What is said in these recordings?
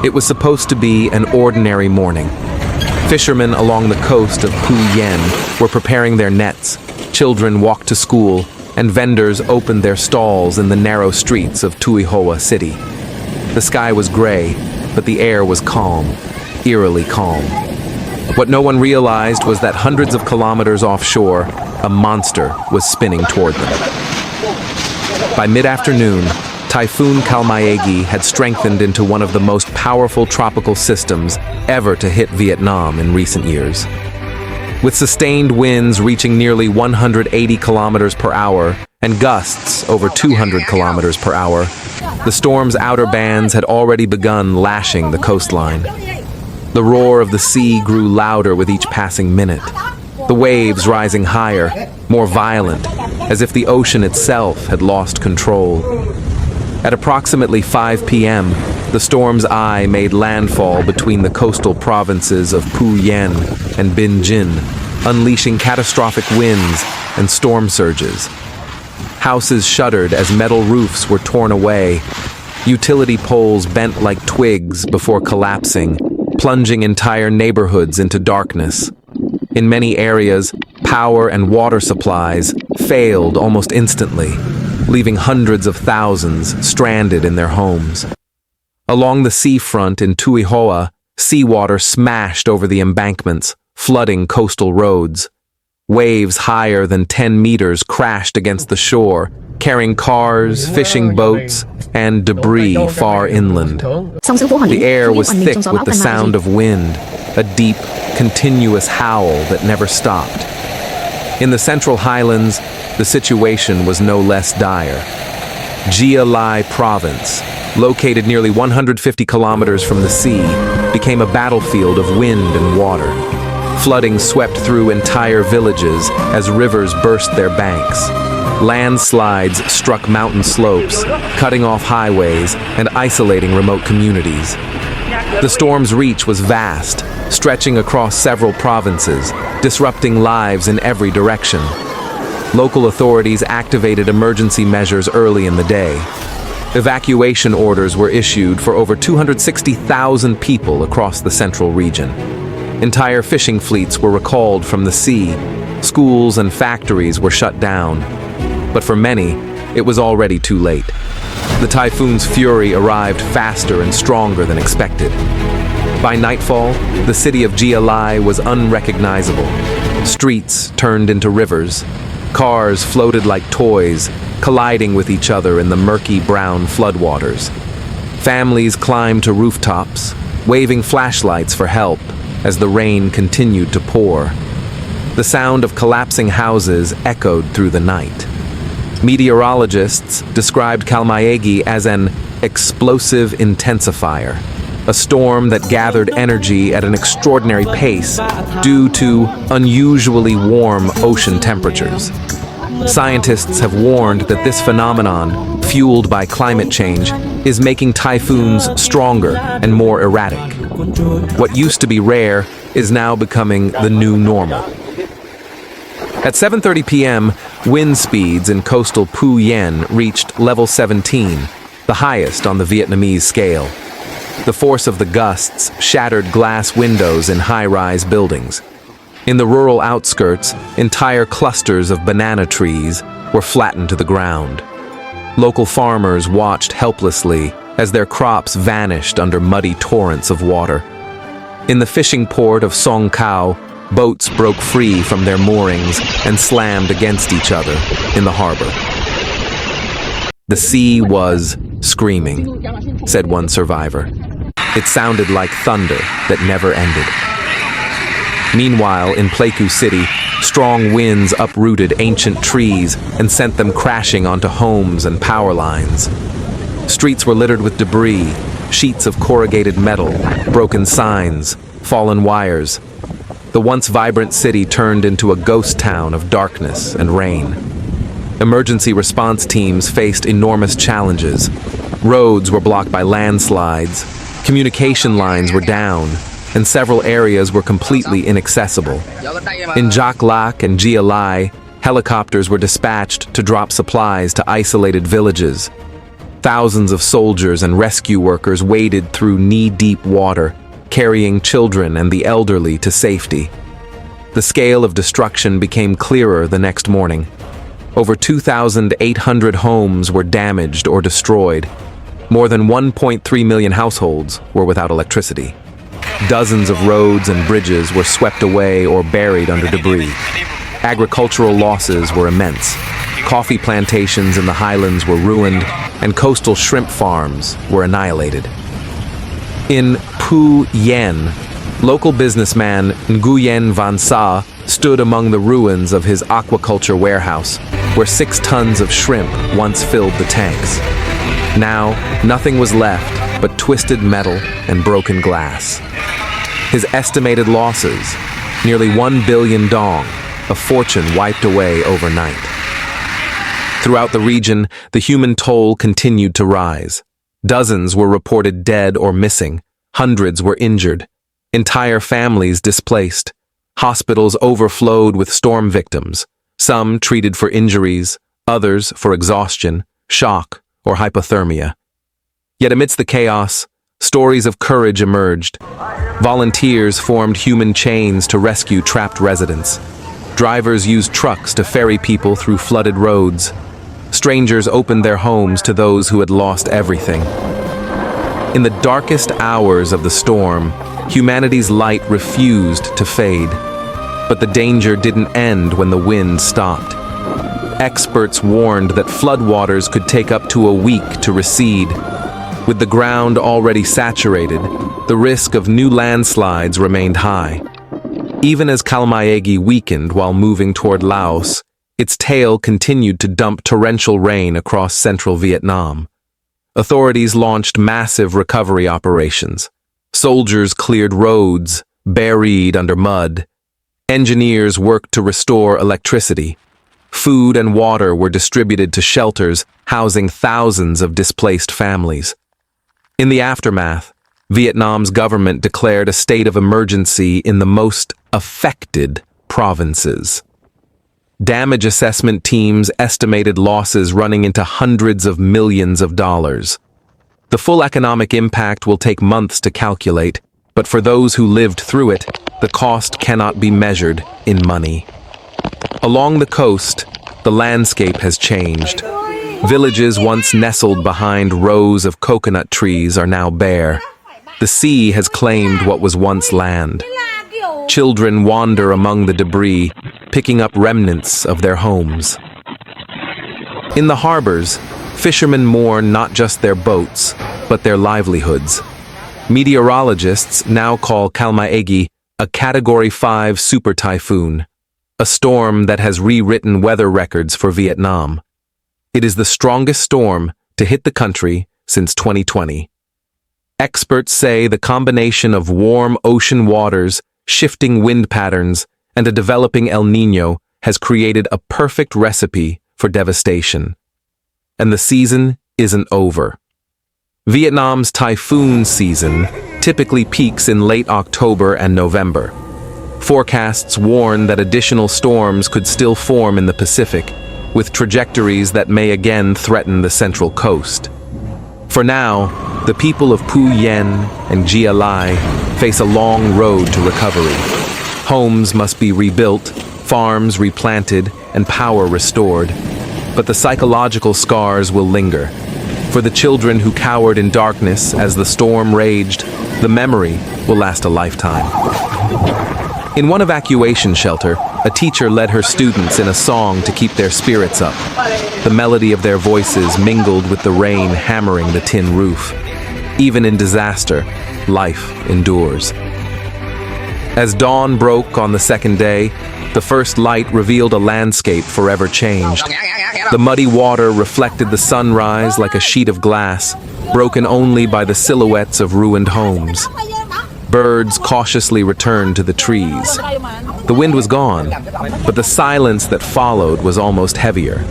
It was supposed to be an ordinary morning. Fishermen along the coast of Phu Yen were preparing their nets, children walked to school, and vendors opened their stalls in the narrow streets of Tuihoa City. The sky was gray, but the air was calm, eerily calm. What no one realized was that hundreds of kilometers offshore, a monster was spinning toward them. By mid-afternoon, Typhoon Kalmaegi had strengthened into one of the most powerful tropical systems ever to hit Vietnam in recent years. With sustained winds reaching nearly 180 kilometers per hour and gusts over 200 kilometers per hour, the storm's outer bands had already begun lashing the coastline. The roar of the sea grew louder with each passing minute, the waves rising higher, more violent, as if the ocean itself had lost control. At approximately 5 p.m., the storm's eye made landfall between the coastal provinces of Phu Yen and Binh Dinh, unleashing catastrophic winds and storm surges. Houses shuddered as metal roofs were torn away. Utility poles bent like twigs before collapsing, plunging entire neighborhoods into darkness. In many areas, power and water supplies failed almost instantly, leaving hundreds of thousands stranded in their homes. Along the seafront in Tuihoa, seawater smashed over the embankments, flooding coastal roads. Waves higher than 10 meters crashed against the shore, carrying cars, fishing boats, and debris far inland. The air was thick with the sound of wind, a deep, continuous howl that never stopped. In the Central Highlands, the situation was no less dire. Gia Lai Province, located nearly 150 kilometers from the sea, became a battlefield of wind and water. Flooding swept through entire villages as rivers burst their banks. Landslides struck mountain slopes, cutting off highways and isolating remote communities. The storm's reach was vast, stretching across several provinces, disrupting lives in every direction. Local authorities activated emergency measures early in the day. Evacuation orders were issued for over 260,000 people across the central region. Entire fishing fleets were recalled from the sea. Schools and factories were shut down. But for many, it was already too late. The typhoon's fury arrived faster and stronger than expected. By nightfall, the city of Gia Lai was unrecognizable. Streets turned into rivers. Cars floated like toys, colliding with each other in the murky brown floodwaters. Families climbed to rooftops, waving flashlights for help as the rain continued to pour. The sound of collapsing houses echoed through the night. Meteorologists described Kalmaegi as an explosive intensifier, a storm that gathered energy at an extraordinary pace due to unusually warm ocean temperatures. Scientists have warned that this phenomenon, fueled by climate change, is making typhoons stronger and more erratic. What used to be rare is now becoming the new normal. At 7:30 p.m., wind speeds in coastal Phu Yen reached level 17, the highest on the Vietnamese scale. The force of the gusts shattered glass windows in high-rise buildings. In the rural outskirts, entire clusters of banana trees were flattened to the ground. Local farmers watched helplessly as their crops vanished under muddy torrents of water. In the fishing port of Song Khao, boats broke free from their moorings and slammed against each other in the harbor. The sea was screaming, said one survivor. It sounded like thunder that never ended. Meanwhile, in Pleiku City, strong winds uprooted ancient trees and sent them crashing onto homes and power lines. Streets were littered with debris, sheets of corrugated metal, broken signs, fallen wires. The once vibrant city turned into a ghost town of darkness and rain. Emergency response teams faced enormous challenges. Roads were blocked by landslides, communication lines were down, and several areas were completely inaccessible. In Dak Lak and Gia Lai, helicopters were dispatched to drop supplies to isolated villages. Thousands of soldiers and rescue workers waded through knee-deep water, carrying children and the elderly to safety. The scale of destruction became clearer the next morning. Over 2,800 homes were damaged or destroyed. More than 1.3 million households were without electricity. Dozens of roads and bridges were swept away or buried under debris. Agricultural losses were immense. Coffee plantations in the highlands were ruined, and coastal shrimp farms were annihilated. In Phu Yen, local businessman Nguyen Van Sa stood among the ruins of his aquaculture warehouse, where 6 tons of shrimp once filled the tanks. Now, nothing was left but twisted metal and broken glass. His estimated losses, nearly 1 billion dong, a fortune wiped away overnight. Throughout the region, the human toll continued to rise. Dozens were reported dead or missing. Hundreds were injured. Entire families displaced. Hospitals overflowed with storm victims, some treated for injuries, others for exhaustion, shock, or hypothermia. Yet amidst the chaos, stories of courage emerged. Volunteers formed human chains to rescue trapped residents. Drivers used trucks to ferry people through flooded roads. Strangers opened their homes to those who had lost everything. In the darkest hours of the storm, humanity's light refused to fade. But the danger didn't end when the wind stopped. Experts warned that floodwaters could take up to a week to recede. With the ground already saturated, the risk of new landslides remained high. Even as Kalmaegi weakened while moving toward Laos, its tail continued to dump torrential rain across central Vietnam. Authorities launched massive recovery operations. Soldiers cleared roads, buried under mud. Engineers worked to restore electricity. Food and water were distributed to shelters housing thousands of displaced families. In the aftermath, Vietnam's government declared a state of emergency in the most affected provinces. Damage assessment teams estimated losses running into hundreds of millions of dollars. The full economic impact will take months to calculate, but for those who lived through it, the cost cannot be measured in money. Along the coast, the landscape has changed. Villages once nestled behind rows of coconut trees are now bare. The sea has claimed what was once land. Children wander among the debris, picking up remnants of their homes. In the harbors, fishermen mourn not just their boats, but their livelihoods. Meteorologists now call Kalmaegi a Category 5 super typhoon, a storm that has rewritten weather records for Vietnam. It is the strongest storm to hit the country since 2020. Experts say the combination of warm ocean waters, shifting wind patterns, and a developing El Niño has created a perfect recipe for devastation. And the season isn't over. Vietnam's typhoon season typically peaks in late October and November. Forecasts warn that additional storms could still form in the Pacific, with trajectories that may again threaten the central coast. For now, the people of Phu Yen and Gia Lai face a long road to recovery. Homes must be rebuilt, farms replanted, and power restored. But the psychological scars will linger. For the children who cowered in darkness as the storm raged, the memory will last a lifetime. In one evacuation shelter, a teacher led her students in a song to keep their spirits up. The melody of their voices mingled with the rain hammering the tin roof. Even in disaster, life endures. As dawn broke on the second day, the first light revealed a landscape forever changed. The muddy water reflected the sunrise like a sheet of glass, broken only by the silhouettes of ruined homes. Birds cautiously returned to the trees. The wind was gone, but the silence that followed was almost heavier.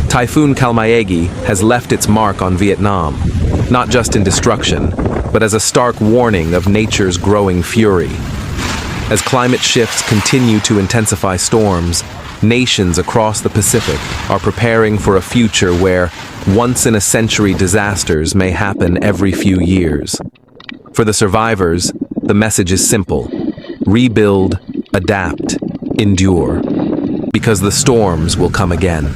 Typhoon Kalmaegi has left its mark on Vietnam, not just in destruction, but as a stark warning of nature's growing fury. As climate shifts continue to intensify storms, nations across the Pacific are preparing for a future where once-in-a-century disasters may happen every few years. For the survivors, the message is simple: rebuild, adapt, endure, because the storms will come again.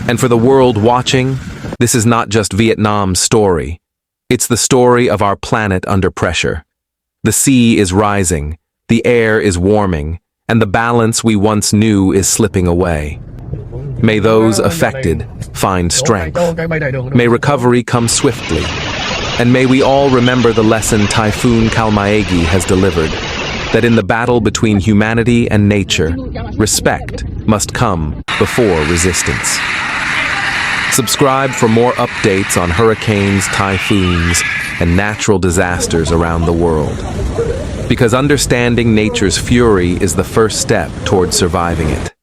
And for the world watching, this is not just Vietnam's story. It's the story of our planet under pressure. The sea is rising, the air is warming, and the balance we once knew is slipping away. May those affected find strength. May recovery come swiftly. And may we all remember the lesson Typhoon Kalmaegi has delivered, that in the battle between humanity and nature, respect must come before resistance. Subscribe for more updates on hurricanes, typhoons, and natural disasters around the world. Because understanding nature's fury is the first step towards surviving it.